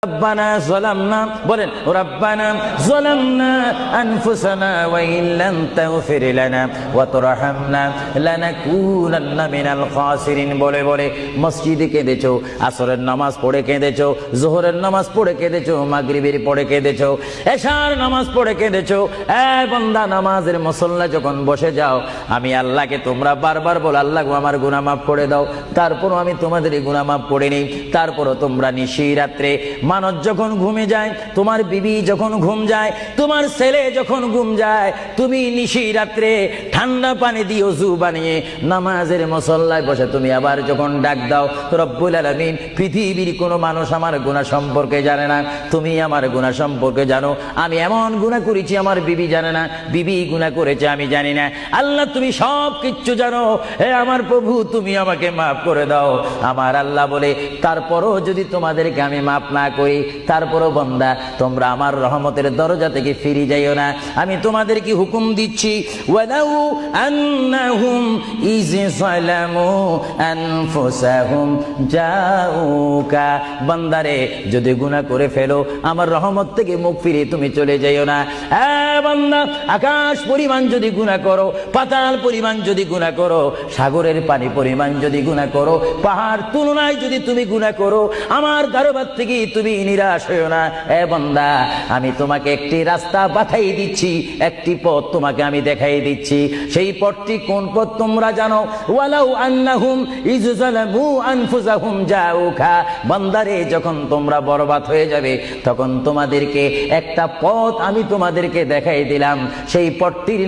ربنا ظلمنا বলেন ربنا ظلمنا أنفسنا وإن لم تغفر لنا وترحمنا لنكونن من الخاسرين বলে বলে মসজিদে কেঁদেছো, আসরের নামাজ পড়ে কেঁদেছো, যোহরের নামাজ পড়ে কেঁদেছো, মাগরিবের পড়ে কেঁদেছো, এশার নামাজ পড়ে কেঁদেছো। এ বান্দা, নামাজের মুসল্লা যখন বসে যাও, আমি আল্লাহকে তোমরা বারবার বল, আল্লাহ গো আমার গুনাহ মাফ করে দাও। তারপরও আমি তোমাদের গুনাহ মাফ করে নেই। তারপরও তোমরা নিশি রাত্রে, মানুষ যখন ঘুমে যায়, তোমার বিবি যখন ঘুম যায়, তোমার ছেলে যখন ঘুম যায়, তুমি নিশি রাত্রে ঠান্ডা পানি দিয়ে ওযু বানিয়ে নামাজের মুসল্লায় বসে তুমি আবার যখন ডাক দাও, রব্বুল আলামিন, পৃথিবীর কোনো মানুষ আমার গুনাহ সম্পর্কে জানে না, তুমি আমার গুনাহ সম্পর্কে জানো। আমি এমন গুনাহ করেছি আমার বিবি জানে না, বিবি গুনাহ করেছে আমি জানি না। আল্লাহ তুমি সব কিচ্ছু জানো। হে আমার প্রভু, তুমি আমাকে মাফ করে দাও। আমার আল্লাহ বলে, তারপরও যদি তোমাদেরকে আমি মাফ না করি, তারপরও বান্দা তোমরা আমার রহমতের দরজা থেকে ফিরে যাইও না। আমি তোমাদেরকে হুকুম দিচ্ছি, ওয়ালাউ আন্নাহুম ইয যালামু আনফুসাহুম জাউকা, বান্দারে যদি গুনাহ করে ফেলো, আমার রহমত থেকে মুখ ফিরে তুমি চলে যাইও না। এ বান্দা, আকাশ পরিমাণ যদি গুনাহ করো, পাতাল পরিমাণ যদি গুনাহ করো, সাগরের পানি পরিমাণ যদি গুনাহ করো, পাহাড় তুলনায় যদি তুমি গুনাহ করো, আমার দরবার থেকে তুমি নিরাশ হইও না। এ বান্দা, আমি তোমাকে একটি রাস্তা বাতাই দিচ্ছি, একটি পথ তোমাকে আমি দেখাই দিচ্ছি। সেই পথটি কোন পথ তোমরা জানো? ওয়ালাউ আন্নাহুম ইয যালামু আনফুসাহুম জাউকা, বান্দারে যখন তোমরা বরবাদ হয়ে যাবে, তখন তোমাদেরকে একটা পথ আমি তোমাদেরকে দেখাই দিলাম। সেই পথটির